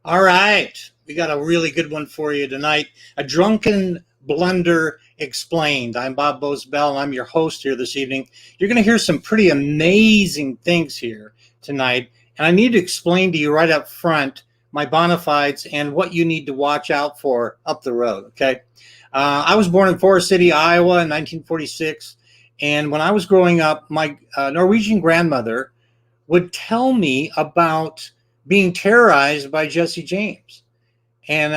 All right. We got a really good one for you tonight. A Drunken Blunder Explained. I'm Bob Bosbell, and I'm your host here this evening. You're going to hear some pretty amazing things here tonight, and I need to explain to you right up front my bona fides and what you need to watch out for up the road, okay? I was born in Forest City, Iowa in 1946, and when I was growing up, my Norwegian grandmother would tell me about being terrorized by Jesse James. And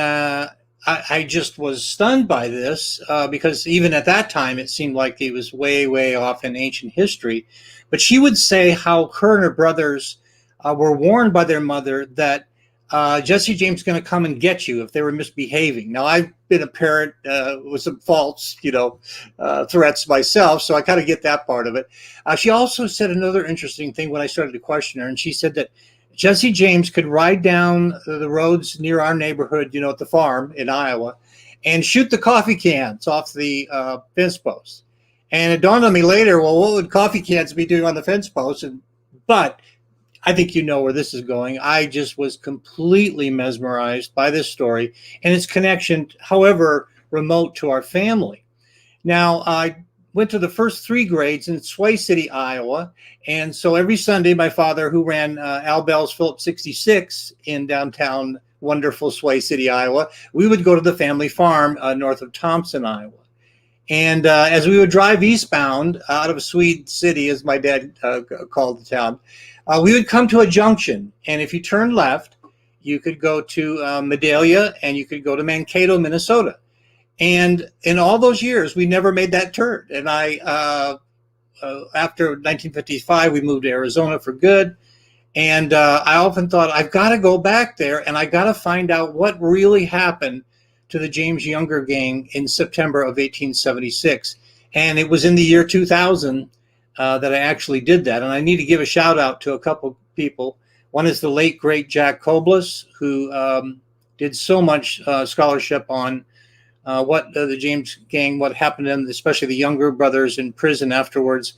I just was stunned by this because even at that time, it seemed like he was way, way off in ancient history. But she would say how her and her brothers were warned by their mother that Jesse James is going to come and get you if they were misbehaving. Now, I've been a parent with some false, threats myself, so I kind of get that part of it. She also said another interesting thing when I started to question her, and she said that Jesse James could ride down the roads near our neighborhood, at the farm in Iowa, and shoot the coffee cans off the fence posts. And it dawned on me later, well, what would coffee cans be doing on the fence posts? But I think you know where this is going. I just was completely mesmerized by this story and its connection, however remote, to our family. Now, I went to the first three grades in Sway City, Iowa. And so every Sunday, my father, who ran Al Bell's Phillips 66 in downtown wonderful Sway City, Iowa, we would go to the family farm north of Thompson, Iowa. And as we would drive eastbound out of Swede City, as my dad called the town, we would come to a junction. And if you turned left, you could go to Medalia and you could go to Mankato, Minnesota. And in all those years, we never made that turn. And after 1955, we moved to Arizona for good. And I often thought, I've got to go back there and I got to find out what really happened to the James Younger gang in September of 1876. And it was in the year 2000 that I actually did that. And I need to give a shout out to a couple people. One is the late, great Jack Koblis, who did so much scholarship on what the James gang, what happened to them, especially the Younger brothers in prison afterwards.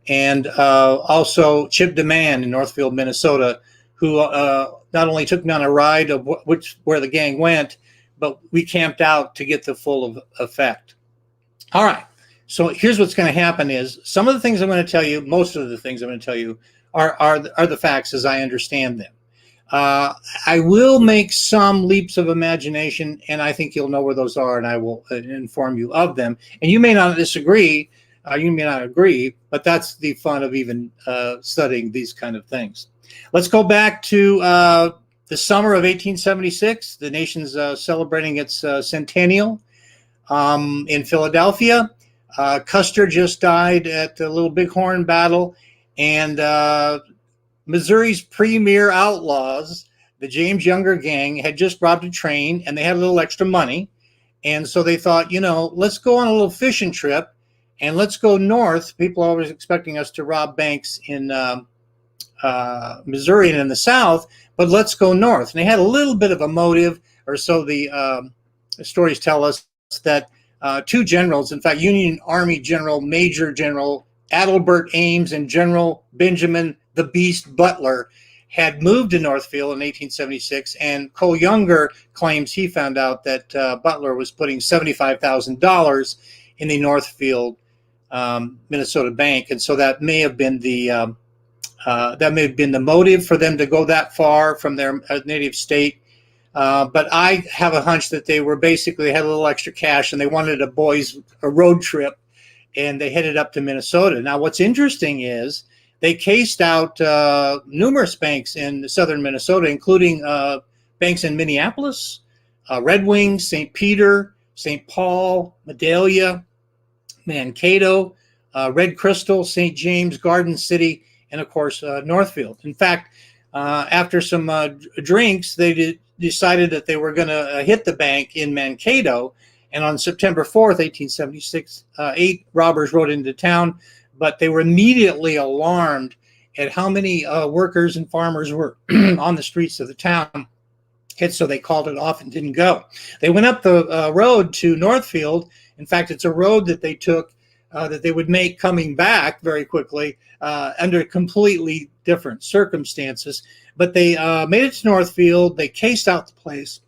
And also Chip DeMann in Northfield, Minnesota, who not only took me on a ride of where the gang went, but we camped out to get the full effect. All right. So here's what's going to happen is some of the things I'm going to tell you, most of the things I'm going to tell you are the facts as I understand them. I will make some leaps of imagination, and I think you'll know where those are, and I will inform you of them. And you may not disagree, you may not agree, but that's the fun of even studying these kind of things. Let's go back to the summer of 1876. The nation's celebrating its centennial in Philadelphia. Custer just died at the Little Bighorn battle, and Missouri's premier outlaws, the James Younger gang, had just robbed a train, and they had a little extra money. And so they thought, let's go on a little fishing trip, and let's go north. People are always expecting us to rob banks in Missouri and in the South, but let's go north. And they had a little bit of a motive, or so the stories tell us, that two generals, in fact, Union Army General, Major General Adelbert Ames and General Benjamin the Beast Butler, had moved to Northfield in 1876, and Cole Younger claims he found out that Butler was putting $75,000 in the Northfield, Minnesota bank, and so that may have been the motive for them to go that far from their native state. But I have a hunch that they had a little extra cash and they wanted a road trip, and they headed up to Minnesota. Now, what's interesting is they cased out numerous banks in southern Minnesota, including banks in Minneapolis, Red Wing, St. Peter, St. Paul, Medalia, Mankato, Red Crystal, St. James, Garden City, and of course, Northfield. In fact, after some drinks, they decided that they were going to hit the bank in Mankato. And on September 4th, 1876, 8 robbers rode into town, but they were immediately alarmed at how many workers and farmers were on the streets of the town. And so they called it off and didn't go. They went up the road to Northfield. In fact, it's a road that they took that they would make coming back very quickly under completely different circumstances. But they made it to Northfield. They cased out the place.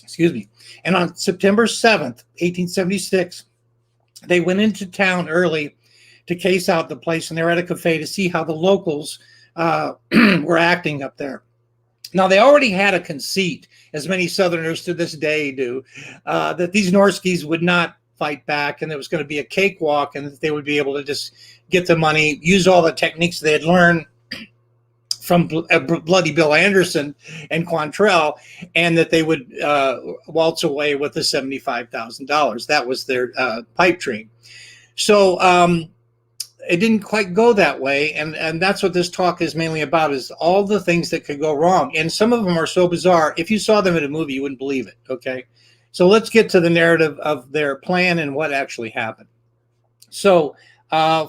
Excuse me. And on September 7th, 1876, they went into town early to case out the place, and they were at a cafe to see how the locals were acting up there. Now, they already had a conceit, as many Southerners to this day do, that these Norskis would not fight back, and there was going to be a cakewalk, and that they would be able to just get the money, use all the techniques they had learned from Bloody Bill Anderson and Quantrell, and that they would waltz away with the $75,000. That was their pipe dream. So it didn't quite go that way, and that's what this talk is mainly about, is all the things that could go wrong. And some of them are so bizarre, if you saw them in a movie, you wouldn't believe it, okay? So let's get to the narrative of their plan and what actually happened. So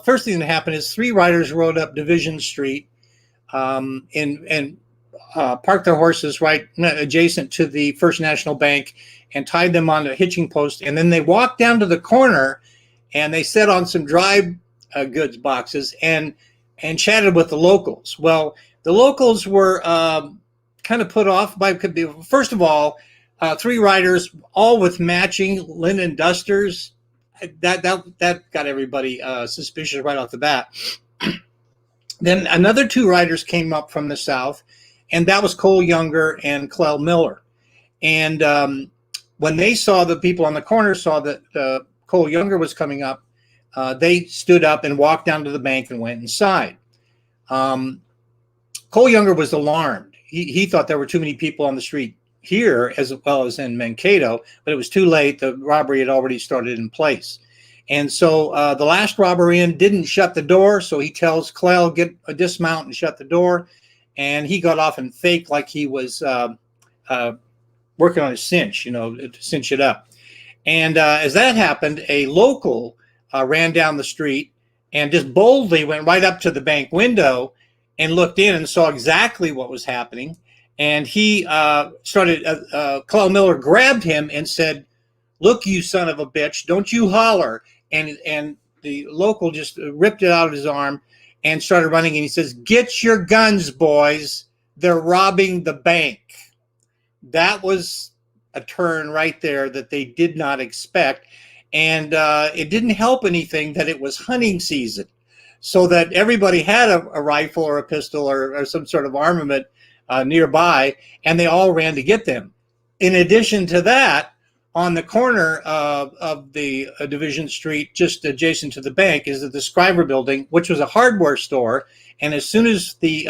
first thing that happened is 3 riders rode up Division Street and parked their horses right adjacent to the First National Bank and tied them on a hitching post. And then they walked down to the corner and they set on some dry goods boxes and chatted with the locals. Well, the locals were kind of put off by, first of all, 3 riders, all with matching linen dusters. That got everybody suspicious right off the bat. Then another 2 riders came up from the south, and that was Cole Younger and Clell Miller. And when they saw the people on the corner saw that Cole Younger was coming up, they stood up and walked down to the bank and went inside. Cole Younger was alarmed. He thought there were too many people on the street here as well as in Mankato, but it was too late. The robbery had already started in place. And so the last robber in didn't shut the door, so he tells Clell, get a dismount and shut the door. And he got off and faked like he was working on a cinch, to cinch it up. And as that happened, a local ran down the street and just boldly went right up to the bank window and looked in and saw exactly what was happening. And he Clell Miller grabbed him and said, "Look, you son of a bitch, don't you holler." And the local just ripped it out of his arm and started running. And he says, "Get your guns, boys. They're robbing the bank." That was a turn right there that they did not expect. And it didn't help anything that it was hunting season, so that everybody had a rifle or a pistol or some sort of armament nearby, and they all ran to get them. In addition to that, on the corner of the Division Street, just adjacent to the bank, is the Scriver Building, which was a hardware store. And as soon as the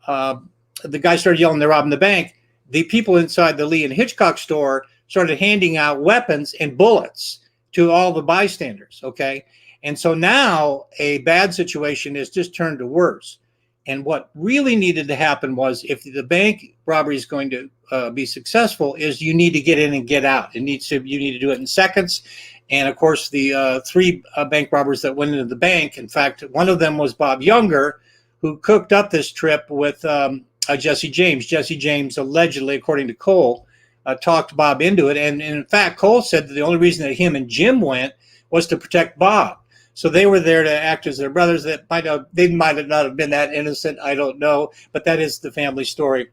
guy started yelling they're robbing the bank, the people inside the Lee and Hitchcock store started handing out weapons and bullets to all the bystanders, okay? And so now a bad situation has just turned to worse. And what really needed to happen was, if the bank robbery is going to be successful, is you need to get in and get out. You need to do it in seconds. And of course, the 3 bank robbers that went into the bank, in fact, one of them was Bob Younger, who cooked up this trip with Jesse James. Jesse James allegedly, according to Cole, talked Bob into it. And in fact, Cole said that the only reason that him and Jim went was to protect Bob. So they were there to act as their brothers. They might not have been that innocent. I don't know. But that is the family story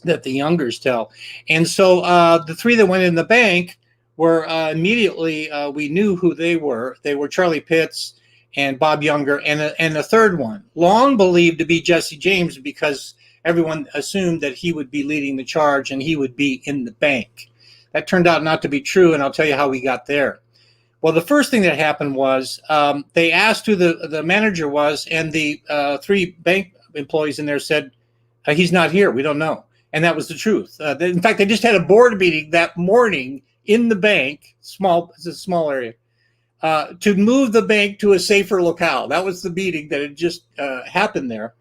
that the Youngers tell. And so the 3 that went in the bank were immediately, we knew who they were. They were Charlie Pitts and Bob Younger, and the third one, long believed to be Jesse James, because everyone assumed that he would be leading the charge and he would be in the bank. That turned out not to be true, and I'll tell you how we got there. Well, the first thing that happened was they asked who the manager was, and the 3 bank employees in there said, he's not here, we don't know. And that was the truth. In fact, they just had a board meeting that morning in the bank, it's a small area, to move the bank to a safer locale. That was the meeting that had just happened there.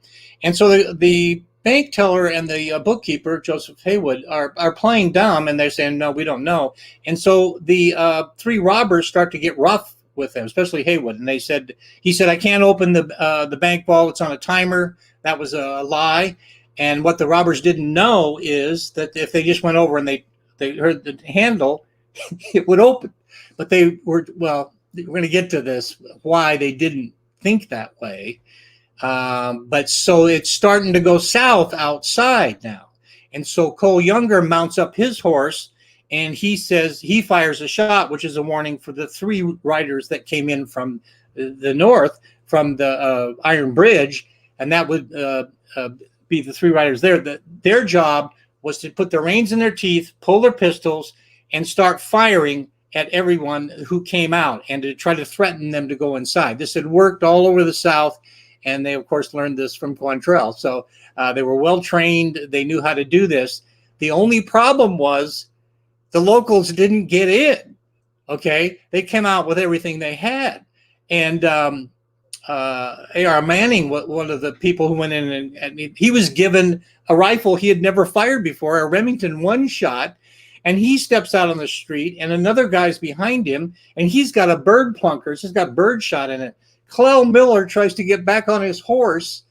And so the bank teller and the bookkeeper, Joseph Haywood, are playing dumb, and they're saying, no, we don't know. And so the 3 robbers start to get rough with them, especially Haywood. And he said, I can't open the bank vault. It's on a timer. That was a lie. And what the robbers didn't know is that if they just went over and they heard the handle, it would open. But we're going to get to this, why they didn't think that way. But so it's starting to go south outside now. And so Cole Younger mounts up his horse and he says he fires a shot, which is a warning for the three riders that came in from the north, from the Iron Bridge. And that would be the three riders there. Their job was to put their reins in their teeth, pull their pistols, and start firing at everyone who came out and to try to threaten them to go inside. This had worked all over the South. And they, of course, learned this from Quantrell. So they were well trained. They knew how to do this. The only problem was the locals didn't get in. Okay, they came out with everything they had. And A.R. Manning, one of the people who went in, and he was given a rifle he had never fired before, a Remington one-shot. And he steps out on the street, and another guy's behind him, and he's got a bird plunker. It's just got bird shot in it. Clell Miller tries to get back on his horse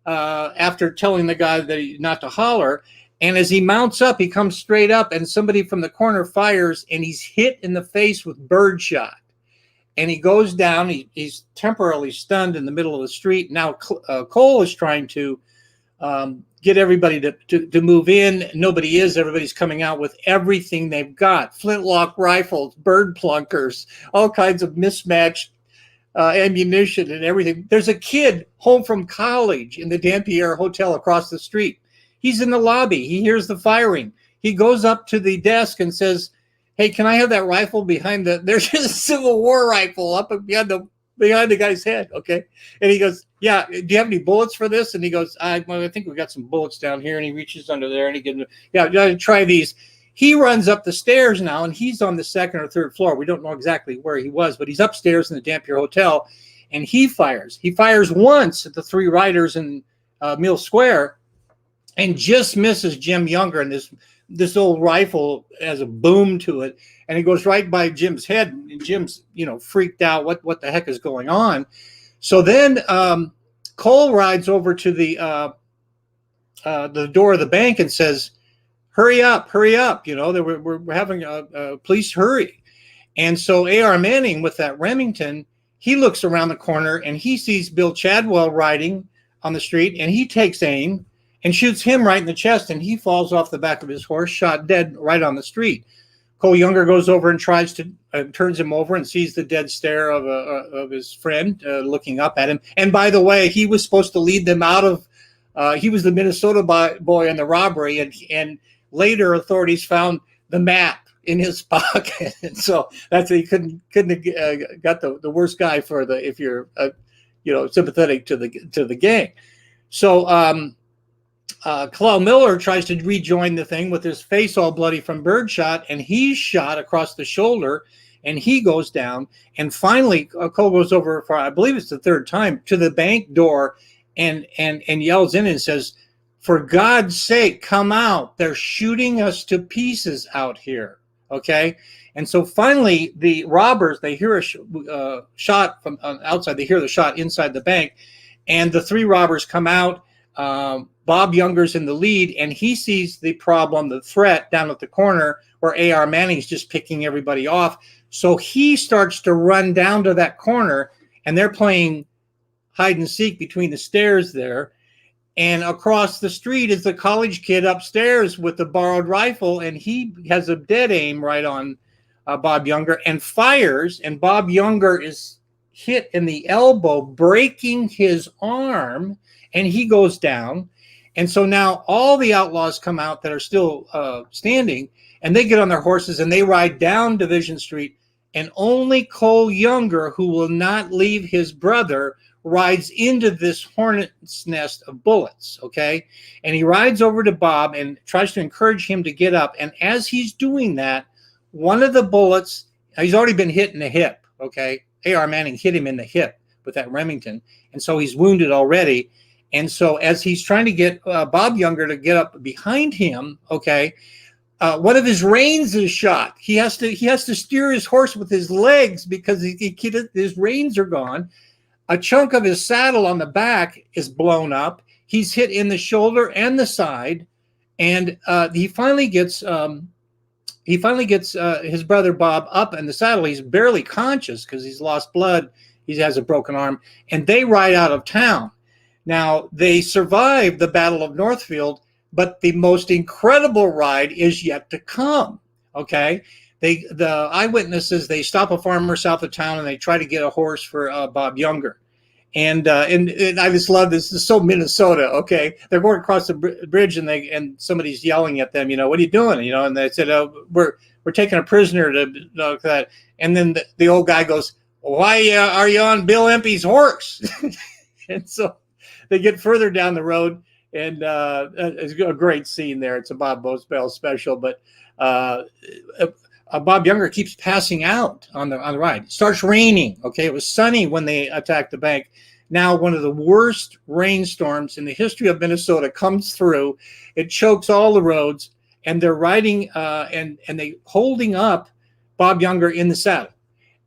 after telling the guy that not to holler. And as he mounts up, he comes straight up, and somebody from the corner fires, and he's hit in the face with bird shot. And he goes down. He's temporarily stunned in the middle of the street. Now Cole is trying to get everybody to move in. Nobody is. Everybody's coming out with everything they've got. Flintlock rifles, bird plunkers, all kinds of mismatched ammunition and everything. There's a kid home from college in the Dampierre Hotel across the street. He's in the lobby. He hears the firing. He goes up to the desk and says, "Hey, can I have that rifle behind there's a Civil War rifle up behind the guy's head." Okay. And he goes, "Yeah, do you have any bullets for this?" And he goes, I think we got some bullets down here. And he reaches under there and he gives him, "Yeah, try these." He runs up the stairs now, and he's on the second or third floor. We don't know exactly where he was, but he's upstairs in the Dampierre Hotel, and he fires. He fires once at the three riders in Mill Square and just misses Jim Younger. And this old rifle has a boom to it, and it goes right by Jim's head. And Jim's, freaked out. What the heck is going on? So then Cole rides over to the door of the bank and says, hurry up, we're having a police hurry. And so A.R. Manning with that Remington, he looks around the corner and he sees Bill Chadwell riding on the street, and he takes aim and shoots him right in the chest, and he falls off the back of his horse, shot dead right on the street. Cole Younger goes over and tries to turns him over and sees the dead stare of his friend looking up at him. And by the way, he was supposed to lead them out of. He was the Minnesota boy in the robbery, and later authorities found the map in his pocket, and so that's he couldn't have got the worst guy for the if you're sympathetic to the gang. So Clell Miller tries to rejoin the thing with his face all bloody from birdshot, and he's shot across the shoulder, and he goes down. And finally, Cole goes over for, I believe it's the third time, to the bank door and yells in and says, "For God's sake, come out. They're shooting us to pieces out here." Okay? And so finally, the robbers, they hear a shot from outside. They hear the shot inside the bank, and the three robbers come out. Bob Younger's in the lead, and he sees the problem, the threat down at the corner where A.R. Manning's just picking everybody off. So he starts to run down to that corner, and they're playing hide and seek between the stairs there. And across the street is the college kid upstairs with the borrowed rifle, and he has a dead aim right on Bob Younger and fires, and Bob Younger is hit in the elbow, breaking his arm, and he goes down. And so now all the outlaws come out that are still standing, and they get on their horses and they ride down Division Street, and only Cole Younger, who will not leave his brother, rides into this hornet's nest of bullets, okay? And he rides over to Bob and tries to encourage him to get up. And as he's doing that, one of the bullets, he's already been hit in the hip, okay? A.R. Manning hit him in the hip with that Remington, and so he's wounded already. And so as he's trying to get Bob Younger to get up behind him, okay, one of his reins is shot. He has to steer his horse with his legs because his reins are gone. A chunk of his saddle on the back is blown up. He's hit in the shoulder and the side, and he finally gets his brother Bob up in the saddle. He's barely conscious because he's lost blood. He has a broken arm, and they ride out of town. Now, they survived the Battle of Northfield, but the most incredible ride is yet to come. Okay. The eyewitnesses, they stop a farmer south of town and they try to get a horse for Bob Younger. And I just love this. This is so Minnesota. Okay, they're going across the bridge and somebody's yelling at them. What are you doing? And they said, we're taking a prisoner to that. And then the old guy goes, why are you on Bill Empey's horse? And so they get further down the road, and it's a great scene there. It's a Bob Bosbell special, but Bob Younger keeps passing out on the ride. It starts raining. Okay, it was sunny when they attacked the bank. Now, one of the worst rainstorms in the history of Minnesota comes through. It chokes all the roads, and they're riding and they holding up Bob Younger in the saddle.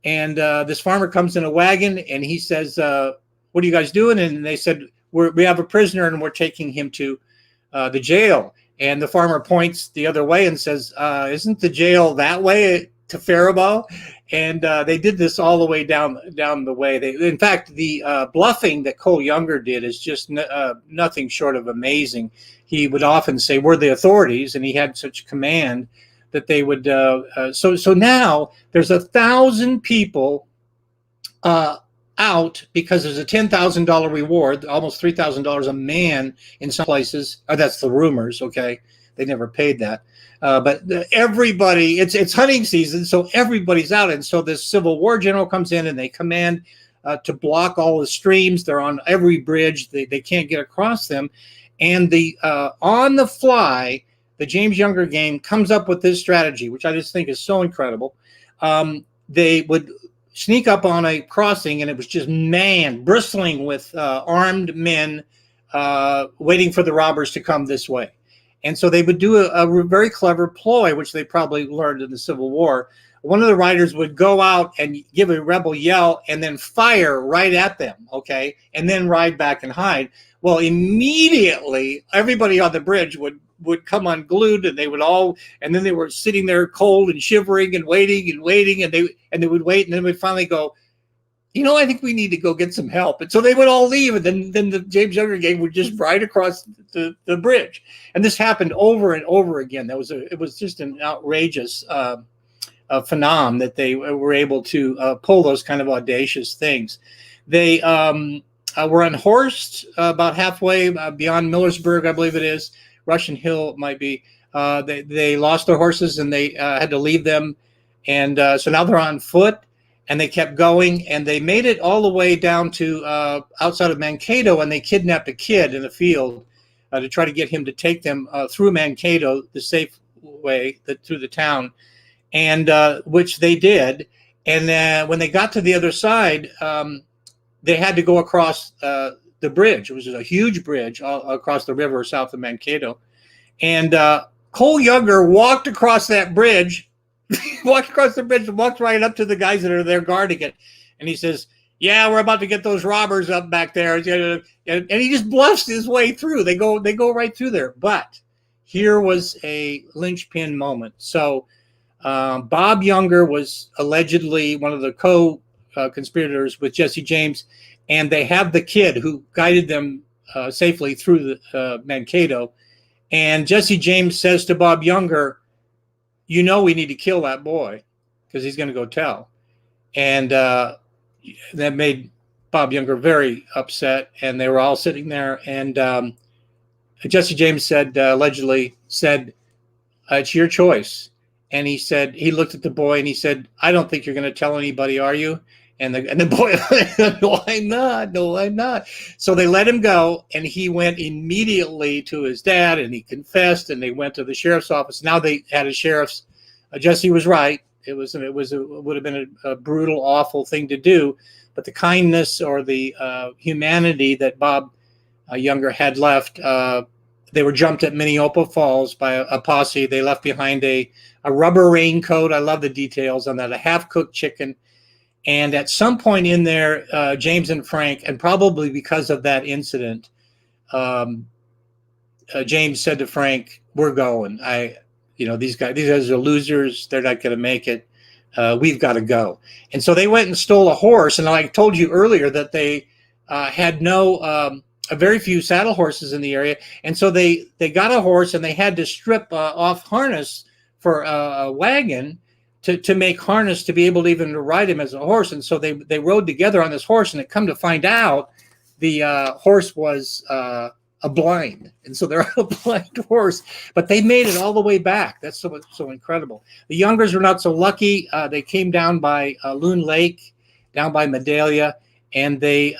And this farmer comes in a wagon, and he says, "What are you guys doing?" And they said, "We have a prisoner, and we're taking him to the jail." And the farmer points the other way and says, "Isn't the jail that way to Faribault?" And they did this all the way down the way. In fact, the bluffing that Cole Younger did is just nothing short of amazing. He would often say, "We're the authorities," and he had such command that they would. So now there's 1,000 people out because there's a $10,000 reward, almost $3,000 a man in some places. That's the rumors. Okay, they never paid that. But everybody, it's hunting season, so everybody's out. And so this Civil War general comes in and they command to block all the streams. They're on every bridge. They can't get across them. And on the fly, the James Younger gang comes up with this strategy, which I just think is so incredible. They would sneak up on a crossing, and it was just bristling with armed men waiting for the robbers to come this way. And so they would do a very clever ploy, which they probably learned in the Civil War. One of the riders would go out and give a rebel yell and then fire right at them, okay, and then ride back and hide. Well, immediately, everybody on the bridge would come unglued, and then they were sitting there cold and shivering and waiting, and they would wait, and then would finally go, I think we need to go get some help. And so they would all leave, and then the James Younger gang would just ride across the bridge. And this happened over and over again. It was just an outrageous phenomenon that they were able to pull those kind of audacious things. They were unhorsed about halfway beyond Millersburg, I believe it is. Russian Hill might be. They lost their horses, and they had to leave them. And so now they're on foot. And they kept going, and they made it all the way down to outside of Mankato, and they kidnapped a kid in a field to try to get him to take them through Mankato, the safe way through the town, and which they did. And then when they got to the other side, they had to go across the bridge. It was a huge bridge across the river south of Mankato. And Cole Younger walked across that bridge. Walked across the bridge and walked right up to the guys that are there guarding it. And he says, "Yeah, we're about to get those robbers up back there." And he just bluffs his way through. They go right through there. But here was a linchpin moment. So Bob Younger was allegedly one of the co-conspirators with Jesse James. And they have the kid who guided them safely through the Mankato. And Jesse James says to Bob Younger, "We need to kill that boy because he's going to go tell." And that made Bob Younger very upset. And they were all sitting there. And Jesse James allegedly said, "It's your choice." And he looked at the boy and he said, "I don't think you're going to tell anybody, are you?" And the boy, "No, I'm not. No, I'm not." So they let him go, and he went immediately to his dad, and he confessed, and they went to the sheriff's office. Now they had a sheriff's. Jesse was right. It would have been a brutal, awful thing to do, but the kindness or the humanity that Bob Younger had left. They were jumped at Minneopa Falls by a posse. They left behind a rubber raincoat. I love the details on that. A half-cooked chicken. And at some point in there, James and Frank, and probably because of that incident, James said to Frank, "We're going. These guys are losers. They're not going to make it. We've got to go." And so they went and stole a horse. And I told you earlier that they had no very few saddle horses in the area, and so they got a horse and they had to strip off harness for a wagon to make harness to be able to even ride him as a horse. And so they rode together on this horse, and it come to find out the horse was a blind, and so they're on a blind horse, but they made it all the way back. That's so incredible. The Youngers were not so lucky. They came down by Loon Lake, down by Medallia, and they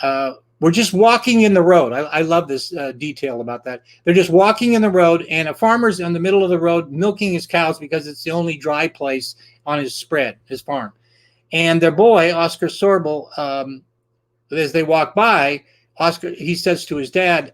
were just walking in the road. I love this detail about that. They're just walking in the road, and a farmer's in the middle of the road milking his cows because it's the only dry place on his spread, his farm. And their boy, Oscar Sorbel, as they walk by, Oscar, he says to his dad,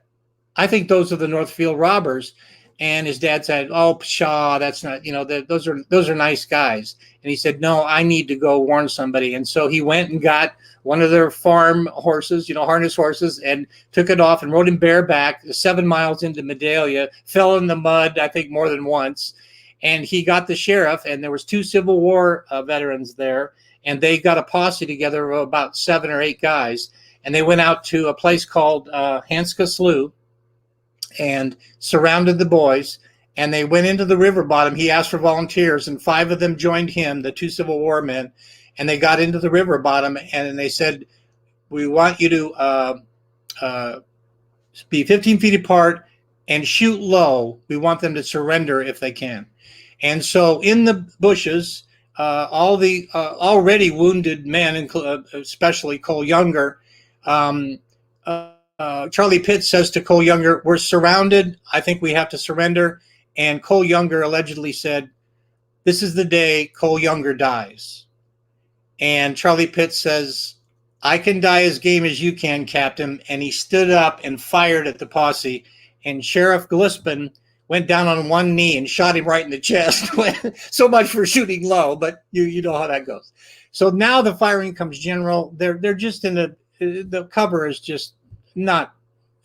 "I think those are the Northfield robbers." And his dad said, "Oh, pshaw, that's not, those are nice guys." And he said, "No, I need to go warn somebody." And so he went and got one of their farm horses, harness horses, and took it off and rode him bareback 7 miles into Medallia, fell in the mud, I think more than once. And he got the sheriff, and there was 2 Civil War veterans there, and they got a posse together of about 7 or 8 guys. And they went out to a place called Hanska Slough and surrounded the boys, and they went into the river bottom. He asked for volunteers, and 5 of them joined him, the 2 Civil War men, and they got into the river bottom, and they said, "We want you to be 15 feet apart and shoot low. We want them to surrender if they can." And so in the bushes, all the already wounded men, especially Cole Younger, Charlie Pitts says to Cole Younger, "We're surrounded. I think we have to surrender." And Cole Younger allegedly said, "This is the day Cole Younger dies." And Charlie Pitts says, "I can die as game as you can, Captain." And he stood up and fired at the posse. And Sheriff Glispin went down on one knee and shot him right in the chest. So much for shooting low, but you know how that goes. So now the firing comes general. They're just in the cover is just not,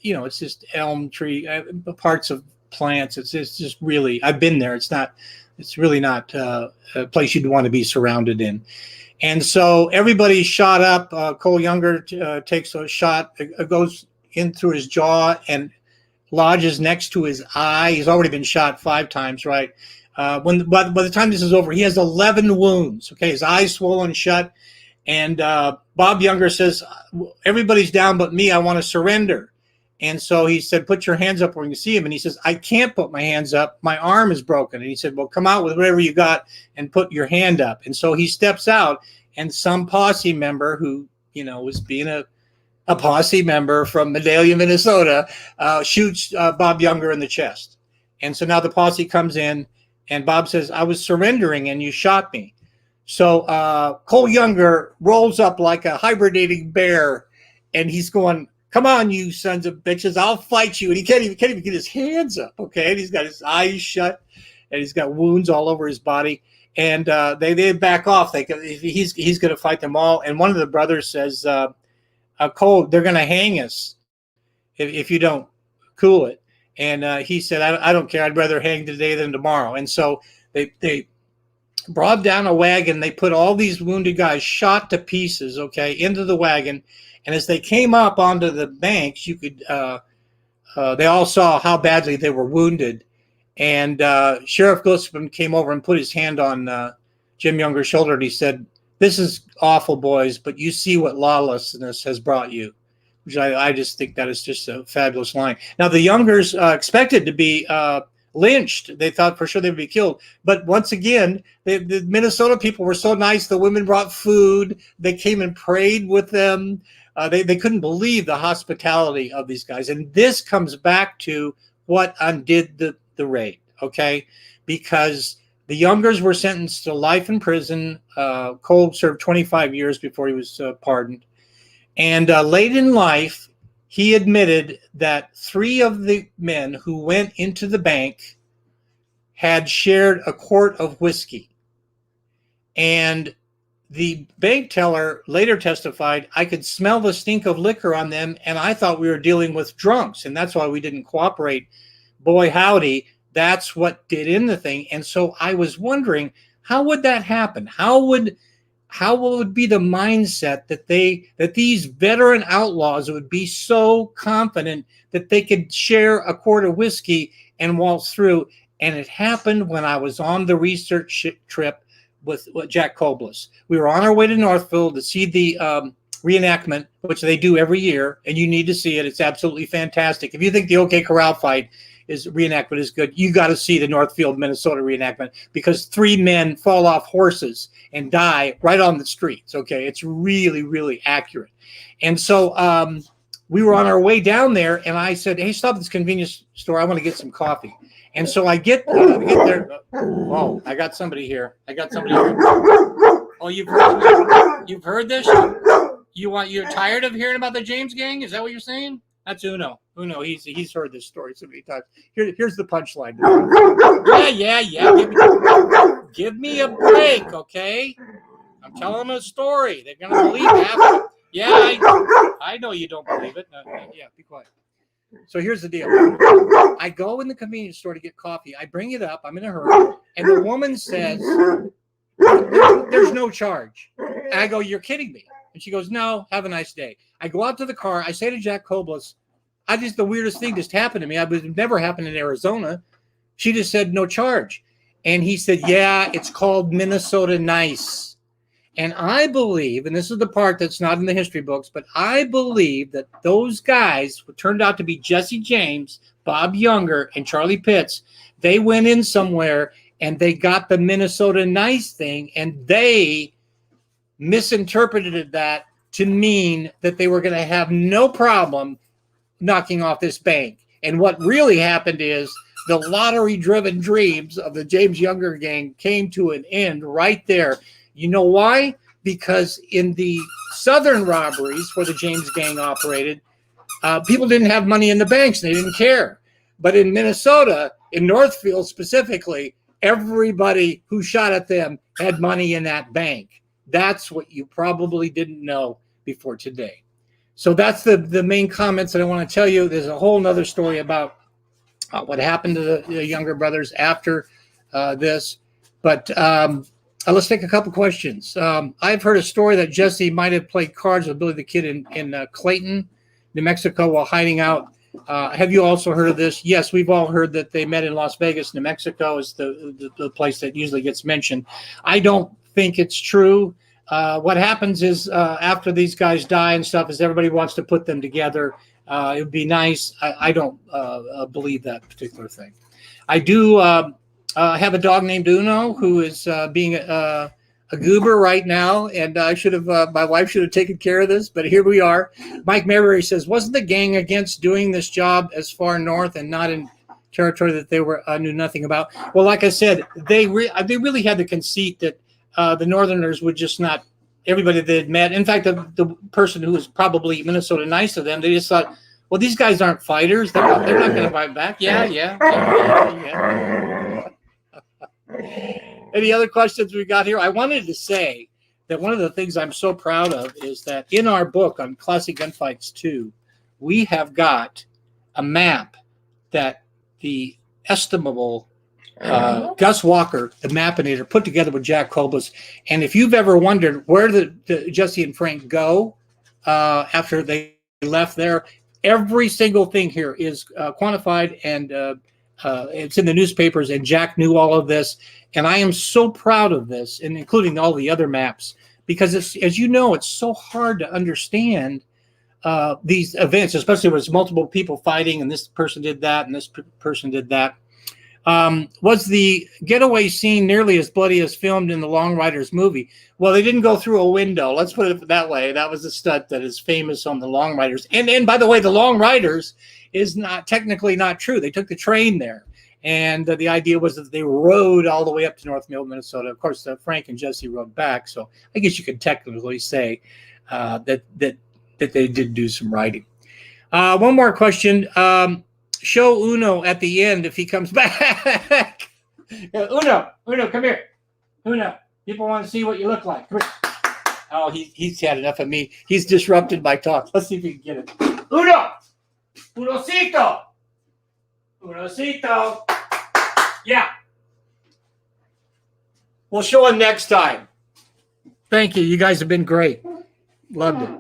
it's just elm tree, parts of plants. It's just really, I've been there. It's really not a place you'd want to be surrounded in. And so everybody shot up. Cole Younger takes a shot, goes in through his jaw and lodges next to his eye. He's already been shot 5 times, right? By the time this is over, he has 11 wounds. Okay, his eyes swollen shut. And Bob Younger says, "Everybody's down but me. I want to surrender." And so he said, "Put your hands up where you can see him." And he says, "I can't put my hands up. My arm is broken." And he said, "Well, come out with whatever you got and put your hand up." And so he steps out, and some posse member who, was being a posse member from Medallia, Minnesota, shoots Bob Younger in the chest. And so now the posse comes in, and Bob says, "I was surrendering and you shot me." So Cole Younger rolls up like a hibernating bear, and he's going, "Come on, you sons of bitches, I'll fight you." And he can't even get his hands up, okay? And he's got his eyes shut, and he's got wounds all over his body. And they back off. He's going to fight them all. And one of the brothers says, "Cole, they're going to hang us if you don't cool it." And he said, I don't care. I'd rather hang today than tomorrow." And so they brought down a wagon. They put all these wounded guys shot to pieces, okay, into the wagon. And as they came up onto the banks, you could they all saw how badly they were wounded. And Sheriff Glispin came over and put his hand on Jim Younger's shoulder, and he said, "This is awful, boys, but you see what lawlessness has brought you," which I just think that is just a fabulous line. Now, the Youngers expected to be lynched. They thought for sure they would be killed. But once again, the Minnesota people were so nice. The women brought food. They came and prayed with them. They couldn't believe the hospitality of these guys. And this comes back to what undid the raid, okay? Because the Youngers were sentenced to life in prison. Cole served 25 years before he was pardoned. And late in life, he admitted that 3 of the men who went into the bank had shared a quart of whiskey. And the bank teller later testified, "I could smell the stink of liquor on them, and I thought we were dealing with drunks, and that's why we didn't cooperate." Boy, howdy, that's what did in the thing. And so I was wondering, how would that happen? How would how would be the mindset that these veteran outlaws would be so confident that they could share a quart of whiskey and waltz through. And it happened when I was on the research trip with Jack Koblis. We were on our way to Northfield to see the reenactment, which they do every year, and you need to see it. It's absolutely fantastic. If you think the OK Corral fight reenactment is good, you got to see the Northfield, Minnesota reenactment, because 3 men fall off horses and die right on the streets. Okay, it's really, really accurate. And so we were on our way down there, and I said, "Hey, stop at this convenience store. I want to get some coffee." And so I get there. Oh, I got somebody here. Oh, you've heard this? You're tired of hearing about the James Gang? Is that what you're saying? That's Uno. He's heard this story so many times. Here's the punchline. Yeah. Give me a break, okay? I'm telling them a story. They're gonna believe half of it. Yeah, I know you don't believe it. Yeah, be quiet. So here's the deal. I go in the convenience store to get coffee. I bring it up. I'm in a hurry. And the woman says, there's no charge. And I go, you're kidding me. And she goes, no, have a nice day. I go out to the car. I say to Jack Koblis, the weirdest thing just happened to me. It never happened in Arizona. She just said no charge. And he said, yeah, it's called Minnesota Nice. And I believe, and this is the part that's not in the history books, but I believe that those guys who turned out to be Jesse James, Bob Younger, and Charlie Pitts, they went in somewhere and they got the Minnesota Nice thing, and they misinterpreted that to mean that they were going to have no problem knocking off this bank. And what really happened is the lottery-driven dreams of the James Younger gang came to an end right there. You know why? Because in the southern robberies where the James gang operated, people didn't have money in the banks and they didn't care. But in Minnesota, in Northfield specifically, everybody who shot at them had money in that bank. That's what you probably didn't know before today. So that's the main comments that I want to tell you. There's a whole nother story about what happened to the Younger brothers after this. But let's take a couple questions. I've heard a story that Jesse might have played cards with Billy the Kid in Clayton, New Mexico, while hiding out. Have you also heard of this? Yes, we've all heard that they met in Las Vegas. New Mexico is the place that usually gets mentioned. I don't think it's true. What happens is after these guys die and stuff is everybody wants to put them together. It would be nice. I don't believe that particular thing. I do have a dog named Uno who is being a goober right now, and my wife should have taken care of this, but here we are. Mike Mayberry says, wasn't the gang against doing this job as far north and not in territory that they knew nothing about? Well, like I said, they really had the conceit that the Northerners would just not, everybody they had met. In fact, the person who was probably Minnesota Nice to them, they just thought, well, these guys aren't fighters. They're not going to fight back. Yeah. Any other questions we got here? I wanted to say that one of the things I'm so proud of is that in our book on Classic Gunfights 2, we have got a map that the estimable Gus Walker, the Mapinator, put together with Jack Koblis. And if you've ever wondered where the Jesse and Frank go after they left there, every single thing here is quantified, and it's in the newspapers, and Jack knew all of this. And I am so proud of this, and including all the other maps, because as you know, it's so hard to understand these events, especially when it's multiple people fighting and this person did that and this person did that. Was the getaway scene nearly as bloody as filmed in the Long Riders movie? Well, they didn't go through a window. Let's put it that way. That was a stunt that is famous on the Long Riders. And by the way, the Long Riders is not technically not true. They took the train there. And the idea was that they rode all the way up to Northfield, Minnesota. Of course, Frank and Jesse rode back. So I guess you could technically say that they did do some riding. One more question. Show Uno at the end if he comes back. Uno, come here. Uno, people want to see what you look like. Come here. Oh, he's had enough of me. He's disrupted my talk. Let's see if we can get it. Uno! Unocito! Unocito! Yeah. We'll show him next time. Thank you. You guys have been great. Loved it.